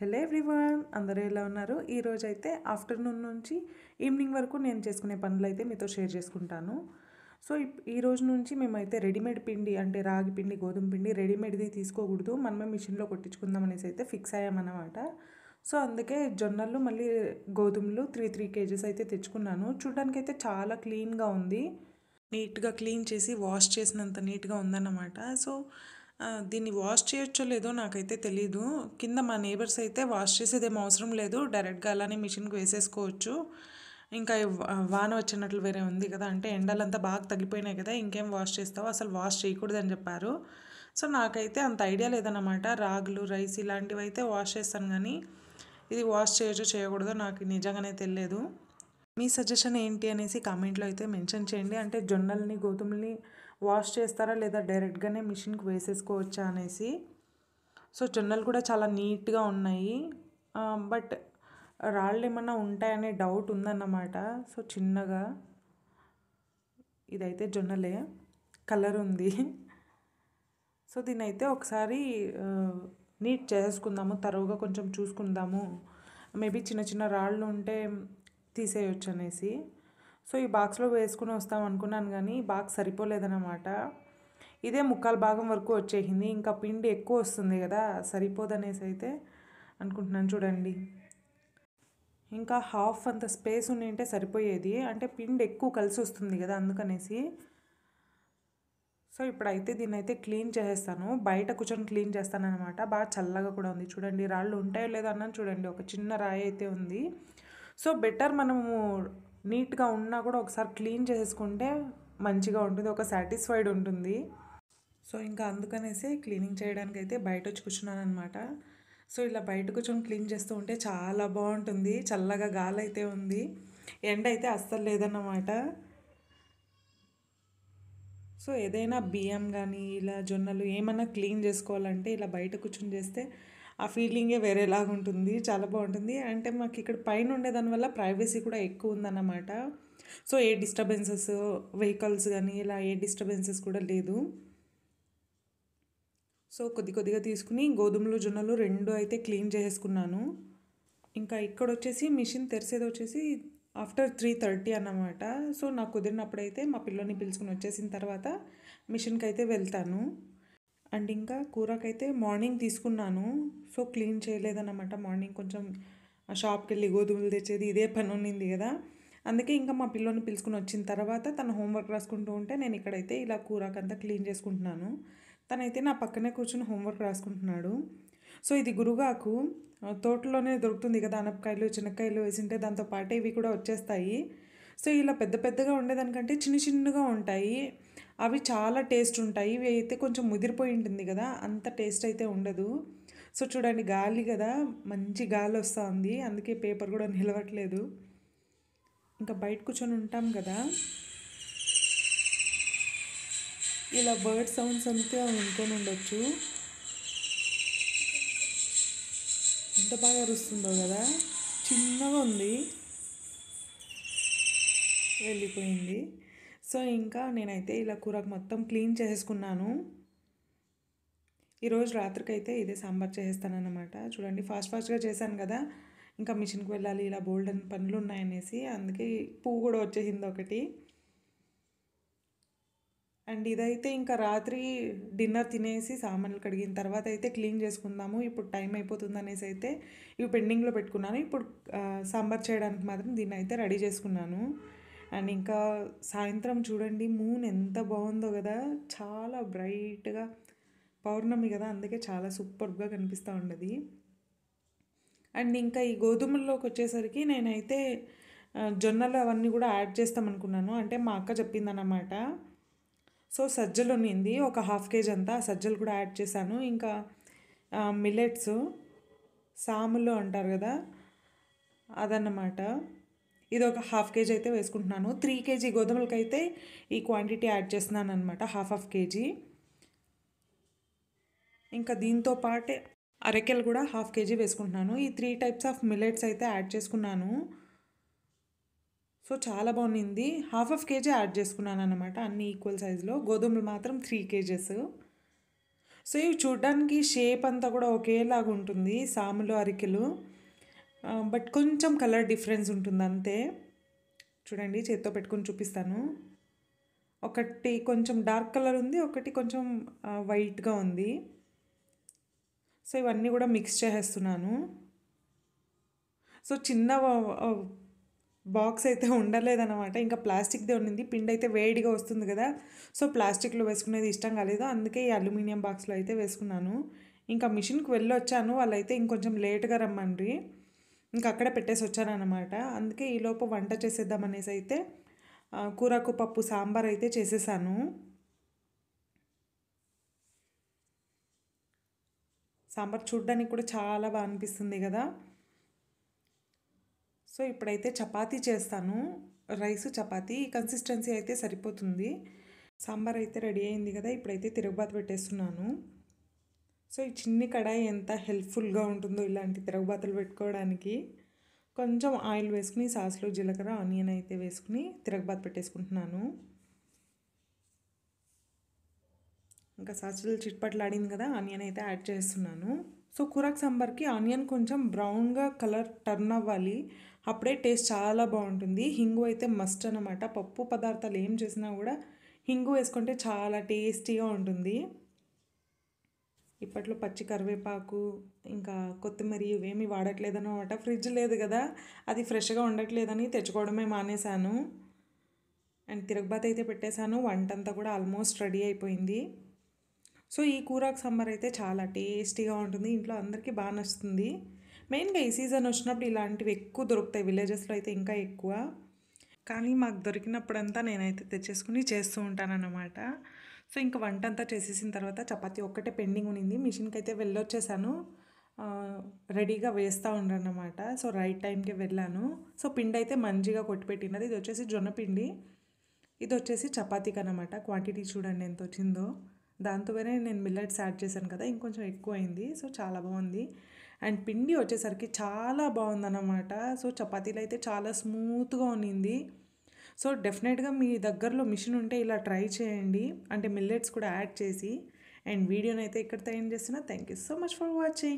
Hello everyone, అందరూ ఎలా ఉన్నారు? ఈరోజైతే ఆఫ్టర్నూన్ నుంచి ఈవినింగ్ వరకు నేను చేసుకునే పనులైతే మీతో షేర్ చేసుకుంటాను. సో ఈ రోజు నుంచి మేమైతే రెడీమేడ్ పిండి అంటే రాగి పిండి, గోధుమ పిండి రెడీమేడ్ది తీసుకోకూడదు, మనమే మిషన్లో కొట్టించుకుందాం అనేసి అయితే ఫిక్స్ అయ్యామన్నమాట. సో అందుకే జొన్నలు మళ్ళీ గోధుమలు 3 కేజెస్ అయితే తెచ్చుకున్నాను. చూడడానికైతే చాలా క్లీన్గా ఉంది, నీట్గా క్లీన్ చేసి వాష్ చేసినంత నీట్గా ఉందన్నమాట. సో దీన్ని వాష్ చేయొచ్చో లేదో నాకైతే తెలీదు. కింద మా నేబర్స్ అయితే వాష్ చేసేదేమో అవసరం లేదు, డైరెక్ట్గా అలానే మిషన్కి వేసేసుకోవచ్చు, ఇంకా వాన వచ్చినట్లు వేరే ఉంది కదా, అంటే ఎండలంతా బాగా తగ్గిపోయినాయి కదా, ఇంకేం వాష్ చేస్తావు, అసలు వాష్ చేయకూడదని చెప్పారు. సో నాకైతే అంత ఐడియా లేదన్నమాట. రాగులు, రైస్ ఇలాంటివి అయితే వాష్ చేస్తాను, కానీ ఇది వాష్ చేయొచ్చో చేయకూడదో నాకు నిజంగానే తెలియదు. మీ సజెషన్ ఏంటి అనేసి కామెంట్లో అయితే మెన్షన్ చేయండి. అంటే జొన్నల్ని, గోధుమల్ని వాష్ చేస్తారా లేదా డైరెక్ట్గానే మిషన్కి వేసేసుకోవచ్చా అనేసి. సో జొన్నలు కూడా చాలా నీట్గా ఉన్నాయి, బట్ రాళ్ళు ఏమన్నా ఉంటాయనే డౌట్ ఉందన్నమాట. సో చిన్నగా ఇదైతే జొన్నలే, కలర్ ఉంది. సో దీన్ని అయితే ఒకసారి నీట్ చేసుకుందాము, తరువుగా కొంచెం చూసుకుందాము, మేబీ చిన్న చిన్న రాళ్ళు ఉంటే తీసేయొచ్చు అనేసి. సో ఈ బాక్స్లో వేసుకుని వస్తాం అనుకున్నాను, కానీ బాక్స్ సరిపోలేదన్నమాట. ఇదే ముక్కాలు భాగం వరకు వచ్చేసింది, ఇంకా పిండి ఎక్కువ వస్తుంది కదా, సరిపోదనేసి అయితే అనుకుంటున్నాను. చూడండి, ఇంకా హాఫ్ అంత స్పేస్ ఉంటే సరిపోయేది, అంటే పిండి ఎక్కువ కలిసి వస్తుంది కదా అందుకనేసి. సో ఇప్పుడైతే దీన్ని అయితే క్లీన్ చేసేస్తాను, బయట కూర్చొని క్లీన్ చేస్తాను అనమాట. బాగా చల్లగా కూడా ఉంది. చూడండి రాళ్ళు ఉంటాయో లేదో అన్నాను, చూడండి ఒక చిన్న రాయి అయితే ఉంది. సో బెటర్ మనము నీట్గా ఉన్నా కూడా ఒకసారి క్లీన్ చేసుకుంటే మంచిగా ఉంటుంది, ఒక సాటిస్ఫైడ్ ఉంటుంది. సో ఇంకా అందుకనేసి క్లీనింగ్ చేయడానికి అయితే బయట వచ్చి కూర్చున్నాను అనమాట. సో ఇలా బయట కూర్చొని క్లీన్ చేస్తూ ఉంటే చాలా బాగుంటుంది, చల్లగా గాలి అయితే ఉంది, ఎండ అయితే అస్సలు లేదన్నమాట. సో ఏదైనా బియ్యం కానీ ఇలా జొన్నలు ఏమన్నా క్లీన్ చేసుకోవాలంటే ఇలా బయట కూర్చొని చేస్తే ఆ ఫీలింగే వేరేలాగా ఉంటుంది, చాలా బాగుంటుంది. అంటే మాకు ఇక్కడ పైన ఉండేదానివల్ల ప్రైవసీ కూడా ఎక్కువ ఉందన్నమాట. సో ఏ డిస్టర్బెన్సెస్, వెహికల్స్ కానీ ఇలా ఏ డిస్టర్బెన్సెస్ కూడా లేదు. సో కొద్దిగా తీసుకుని గోధుమలు, జొన్నలు రెండు అయితే క్లీన్ చేసుకున్నాను. ఇంకా ఇక్కడ వచ్చేసి మిషన్ తెరిసేది వచ్చేసి ఆఫ్టర్ 3:30 అన్నమాట. సో నాకు కుదిరినప్పుడైతే మా పిల్లని పిలుచుకుని వచ్చేసిన తర్వాత మిషన్కి అయితే వెళ్తాను. అండ్ ఇంకా కూరకైతే మార్నింగ్ తీసుకున్నాను, సో క్లీన్ చేయలేదన్నమాట. మార్నింగ్ కొంచెం షాప్కి వెళ్ళి గోధుమలు తెచ్చేది ఇదే పని ఉన్నింది కదా, అందుకే ఇంకా మా పిల్లని పిలుచుకుని వచ్చిన తర్వాత తను హోంవర్క్ రాసుకుంటూ ఉంటే నేను ఇక్కడైతే ఇలా కూరకంతా క్లీన్ చేసుకుంటున్నాను. తనైతే నా పక్కనే కూర్చొని హోంవర్క్ రాసుకుంటున్నాడు. సో ఇది గురుగాకు, తోటలోనే దొరుకుతుంది కదా, అనపకాయలు, చెనక్కాయలు వేసింటే దాంతో పాటే ఇవి కూడా వచ్చేస్తాయి. సో ఇలా పెద్ద పెద్దగా ఉండేదానికంటే చిన్నగా ఉంటాయి, అవి చాలా టేస్ట్ ఉంటాయి. ఇవి అయితే కొంచెం ముదిరిపోయి ఉంటుంది కదా, అంత టేస్ట్ అయితే ఉండదు. సో చూడండి గాలి కదా, మంచి గాలి వస్తుంది, అందుకే పేపర్ కూడా నిలవట్లేదు. ఇంకా బయట కూర్చొని ఉంటాం కదా, ఇలా బర్డ్ సౌండ్స్ అంతా వినుకొని ఉండొచ్చు. ఎంత బాగా అరుస్తుందో కదా, చిన్నగా ఉంది, వెళ్ళిపోయింది. సో ఇంకా నేనైతే ఇలా కూరకు మొత్తం క్లీన్ చేసుకున్నాను. ఈరోజు రాత్రికైతే ఇదే సాంబార్ చేసేస్తానన్నమాట. చూడండి ఫాస్ట్గా చేశాను కదా, ఇంకా మిషన్కి వెళ్ళాలి, ఇలా బోల్డెన్ పనులు ఉన్నాయనేసి, అందుకే పువ్వు కూడా వచ్చేసింది ఒకటి. అండ్ ఇదైతే ఇంకా రాత్రి డిన్నర్ తినేసి సామాన్లు కడిగిన తర్వాత అయితే క్లీన్ చేసుకుందాము, ఇప్పుడు టైం అయిపోతుంది అనేసి అయితే ఇవి పెండింగ్లో పెట్టుకున్నాను. ఇప్పుడు సాంబార్ చేయడానికి మాత్రం దీన్ని అయితే రెడీ చేసుకున్నాను. అండ్ ఇంకా సాయంత్రం చూడండి మూన్ ఎంత బాగుందో కదా, చాలా బ్రైట్గా, పౌర్ణమి కదా అందుకే చాలా సూపర్గా కనిపిస్తూ ఉండదు. అండ్ ఇంకా ఈ గోధుమల్లోకి వచ్చేసరికి నేనైతే జొన్నలు అవన్నీ కూడా యాడ్ చేస్తామనుకున్నాను, అంటే మా అక్క చెప్పిందన్నమాట. సో సజ్జలు ఉన్నింది ఒక 1/2 kg అంతా, సజ్జలు కూడా యాడ్ చేశాను. ఇంకా మిల్లెట్స్, సాములు అంటారు కదా అదన్నమాట, ఇది ఒక 1/2 kg అయితే వేసుకుంటున్నాను. 3 kg గోధుమలకైతే ఈ క్వాంటిటీ యాడ్ చేస్తున్నాను అనమాట, 1/2 kg. ఇంకా దీంతో పాటే అరకెలు కూడా 1/2 kg వేసుకుంటున్నాను. ఈ 3 టైప్స్ ఆఫ్ మిల్లెట్స్ అయితే యాడ్ చేసుకున్నాను. సో చాలా బాగుంది, 1/2 kg యాడ్ చేసుకున్నాను అనమాట, అన్ని ఈక్వల్ సైజులో. గోధుమలు మాత్రం 3 kgs. సో ఇవి చూడ్డానికి షేప్ అంతా కూడా ఒకేలాగా ఉంటుంది సాములు అరికెలు, బట్ కొంచెం కలర్ డిఫరెన్స్ ఉంటుంది అంతే. చూడండి చేత్తో పెట్టుకొని చూపిస్తాను. ఒకటి కొంచెం డార్క్ కలర్ ఉంది, ఒకటి కొంచెం వైట్గా ఉంది. సో ఇవన్నీ కూడా మిక్స్ చేసేస్తున్నాను. సో చిన్న బాక్స్ అయితే ఉండలేదన్నమాట, ఇంకా ప్లాస్టిక్దే ఉండింది. పిండి అయితే వేడిగా వస్తుంది కదా, సో ప్లాస్టిక్లో వేసుకునేది ఇష్టం కాలేదు, అందుకే ఈ అల్యూమినియం బాక్స్లో అయితే వేసుకున్నాను. ఇంకా మిషన్కి వెళ్ళొచ్చాను, వాళ్ళైతే ఇంకొంచెం లేట్గా రమ్మండ్రి, ఇంకా అక్కడే పెట్టేసి వచ్చానన్నమాట. అందుకే ఈలోపు వంట చేసేద్దామనేసి అయితే కూరకు పప్పు సాంబార్ అయితే చేసేసాను. సాంబార్ చూడ్డానికి కూడా చాలా బాగా అనిపిస్తుంది కదా. సో ఇప్పుడైతే చపాతీ చేస్తాను, రైస్ చపాతీ కన్సిస్టెన్సీ అయితే సరిపోతుంది. సాంబార్ అయితే రెడీ అయింది కదా, ఇప్పుడైతే తిరుగుబాతు పెట్టేస్తున్నాను. సో ఈ చిన్ని కడాయి ఎంత హెల్ప్ఫుల్గా ఉంటుందో ఇలాంటి తిరుగుబాతులు పెట్టుకోవడానికి. కొంచెం ఆయిల్ వేసుకుని సాస్లో జీలకర్ర ఆనియన్ అయితే వేసుకుని తిరుగుబాతు పెట్టేసుకుంటున్నాను. ఇంకా సాసులు చిట్పట్లాడింది కదా, ఆనియన్ అయితే యాడ్ చేస్తున్నాను. సో కూరకు సాంబార్కి ఆనియన్ కొంచెం బ్రౌన్గా కలర్ టర్న్ అవ్వాలి, అప్పుడే టేస్ట్ చాలా బాగుంటుంది. హింగు అయితే మస్ట్ అనమాట. పప్పు పదార్థాలు ఏం చేసినా కూడా హింగు వేసుకుంటే చాలా టేస్టీగా ఉంటుంది. ఇప్పట్లో పచ్చి కరివేపాకు ఇంకా కొత్తిమీర ఇవేమీ వాడట్లేదన్నమాట. ఫ్రిడ్జ్ లేదు కదా, అది ఫ్రెష్గా ఉండట్లేదని తెచ్చుకోవడమే మానేశాను. అండ్ తిరుగుబాతు అయితే పెట్టేశాను, వంటంతా కూడా ఆల్మోస్ట్ రెడీ అయిపోయింది. సో ఈ కూరకు సాంబార్ అయితే చాలా టేస్టీగా ఉంటుంది, ఇంట్లో అందరికీ బాగా నచ్చుతుంది. మెయిన్గా ఈ సీజన్ వచ్చినప్పుడు ఇలాంటివి ఎక్కువ దొరుకుతాయి, విలేజెస్లో అయితే ఇంకా ఎక్కువ. కానీ మాకు దొరికినప్పుడంతా నేనైతే తెచ్చేసుకుని చేస్తూ ఉంటానన్నమాట. సో ఇంకా వంట అంతా చేసేసిన తర్వాత చపాతీ ఒక్కటే పెండింగ్ ఉన్నింది, మిషన్కి అయితే వెళ్ళొచ్చేసాను. రెడీగా వేస్తూ ఉండరన్నమాట. సో రైట్ టైంకి వెళ్ళాను. సో పిండి అయితే మంచిగా కొట్టిపెట్టినది. ఇది వచ్చేసి జొన్న పిండి, ఇది వచ్చేసి చపాతీకి అనమాట. క్వాంటిటీ చూడండి ఎంత వచ్చిందో. దాంతో వేరే నేను మిల్లెట్స్ యాడ్ చేశాను కదా, ఇంకొంచెం ఎక్కువ అయింది. సో చాలా బాగుంది. అండ్ పిండి వచ్చేసరికి చాలా బాగుందన్నమాట. సో చపాతీలు అయితే చాలా స్మూత్గా ఉన్నింది. సో డెఫినెట్గా మీ దగ్గరలో మిషన్ ఉంటే ఇలా ట్రై చేయండి, అంటే మిల్లెట్స్ కూడా యాడ్ చేసి. అండ్ వీడియోని అయితే ఇక్కడితో ఎండ్ చేస్తున్నా. Thank you so much for watching.